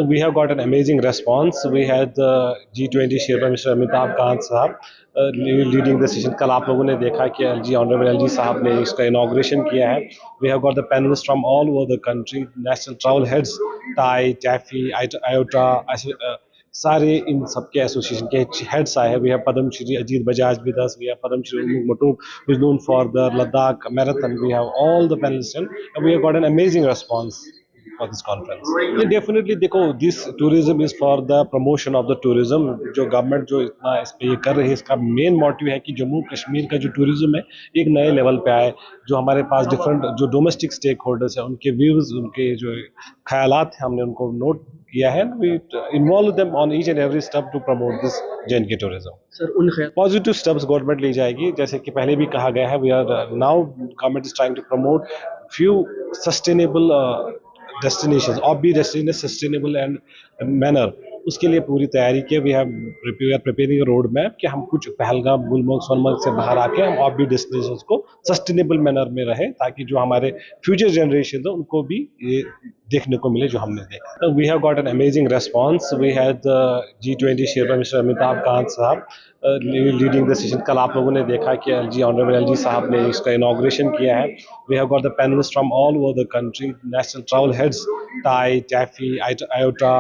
We have got an amazing response. We had the G20 Chairman Mr. Amitabh Kant साहब leading the session. कल आप लोगों ने देखा कि Honorable LG साहब ने इसका inauguration किया है. We have got the panelists from all over the country, national travel heads, TAI, TAFE, IOTA, सारे इन सबके एसोसिएशन के हेड्स आए हैं. We have Padam Shri Ajit Bajaj with us. We have Padam Shri Umung Matuk, who is known for the Ladakh marathon. We have all the panelists and we have got an amazing response for this conference. Definitely देखो, this tourism is for the promotion of the tourism. जो government जो इतना इस पे ये कर रही है, इसका मेन मोटिव है कि जम्मू कश्मीर का जो टूरिज्म है एक नए लेवल पे आए. जो हमारे पास डिफरेंट जो डोमेस्टिक स्टेक होल्डर्स हैं उनके व्यूज, उनके जो ख्यालात हैं, हमने उनको नोट किया है. We involve them on each and every step to promote this J&K tourism. Sir उन पॉजिटिव स्टेप्स गवर्नमेंट ली जाएगी. जैसे कि पहले भी कहा गया है, we are now government is trying to promote few sustainable destinations, offbeat destinations, sustainable and manner. उसके लिए पूरी तैयारी की. We have preparing road map कि हम कुछ पहलगाम, गुलमर्ग, सोनमर्ग से बाहर आके हम ऑफबीट डेस्टिनेशंस को सस्टेनेबल मैनर में रहे, ताकि जो हमारे फ्यूचर जनरेशन है उनको भी ये देखने को मिले जो हमने देखा. We have got an amazing response. We had G20 Chairman Mr. Amitabh Kant साहब लीडिंग द सेशन. कल आप लोगों ने देखा कि Honorable LG साहब ने इसका इनॉग्रेशन किया है. We have got the panelists from all over the country, national travel heads, TAI, TAFE, IOTA,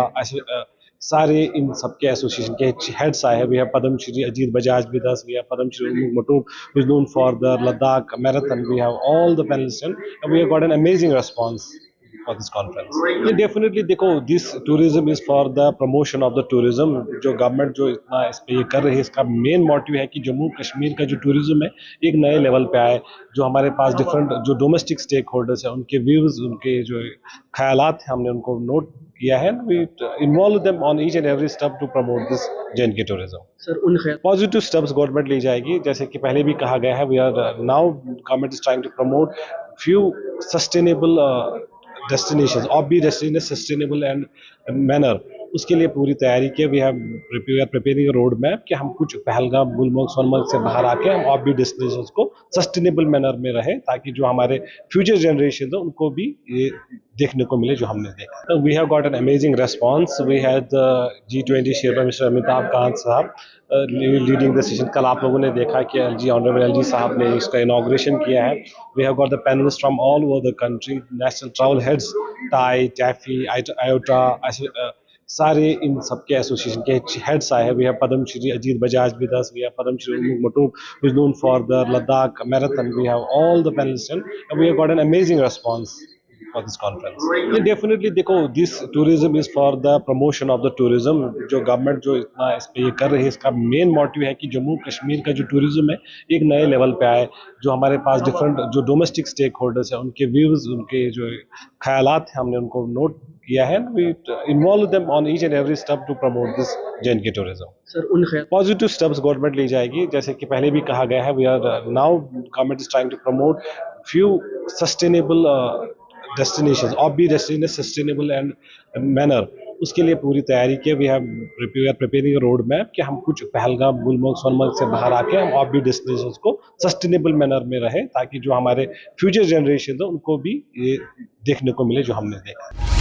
सारे इन सबके एसोसिएशन के हेड्स आए हैं. We have Padam Shri Ajit Bajaj with us. We have Padam Shri Umung Matuk, who is known for the Ladakh marathon. We have all the panelists and we have got an amazing response for this conference. Definitely देखो, this tourism is for the promotion of the tourism. जो government जो इतना इस पे ये कर रही है, इसका मेन मोटिव है कि जम्मू कश्मीर का जो टूरिज्म है एक नए लेवल पे आए. जो हमारे पास डिफरेंट जो डोमेस्टिक स्टेक होल्डर्स हैं उनके व्यूज, उनके जो ख्यालात हैं, हमने उनको नोट किया है. We involve them on each and every step to promote this J&K tourism. Sir उन पॉजिटिव स्टेप्स गवर्नमेंट ली जाएगी. जैसे कि पहले भी कहा गया है, we are now government is trying to promote few sustainable destinations, offbeat destinations, sustainable and manner. उसके लिए पूरी तैयारी की. We have preparing road map कि हम कुछ पहलगाम, गुलमर्ग, सोनमर्ग से बाहर आके हम ऑफबीट डेस्टिनेशंस को सस्टेनेबल मैनर में रहे, ताकि जो हमारे फ्यूचर जनरेशन है उनको भी ये देखने को मिले जो हमने देखा. We have got an amazing response. We had G20 Chairman Mr. Amitabh Kant साहब लीडिंग द सेशन. कल आप लोगों ने देखा कि Honorable LG साहब ने इसका इनॉग्रेशन किया है. We have got the panelists from all over the country, national travel heads, TAI, TAFE, IOTA, सारे इन सबके एसोसिएशन के हेड्स आए हैं. We have Padam Shri Ajit Bajaj with us. We have Padam Shri Umung Matuk, who is known for the Ladakh marathon. We have all the panelists and we have got an amazing response for this conference. Definitely देखो, this tourism is for the promotion of the tourism. जो government जो इतना इस पे ये कर रही है, इसका मेन मोटिव है कि जम्मू कश्मीर का जो टूरिज्म है एक नए लेवल पे आए. जो हमारे पास डिफरेंट जो डोमेस्टिक स्टेक होल्डर्स हैं उनके व्यूज, उनके जो ख्यालात हैं, हमने उनको नोट किया है. We involve them on each and every step to promote this J&K tourism. Sir उन पॉजिटिव स्टेप्स गवर्नमेंट ली जाएगी. जैसे कि पहले भी कहा गया है, we are now government is trying to promote few sustainable destinations, offbeat destinations, sustainable and manner. उसके लिए पूरी तैयारी की. We have preparing road map कि हम कुछ पहलगाम, गुलमर्ग, सोनमर्ग से बाहर आके हम ऑफबीट डेस्टिनेशंस को सस्टेनेबल मैनर में रहे, ताकि जो हमारे फ्यूचर जनरेशन है उनको भी ये देखने को मिले जो हमने देखा.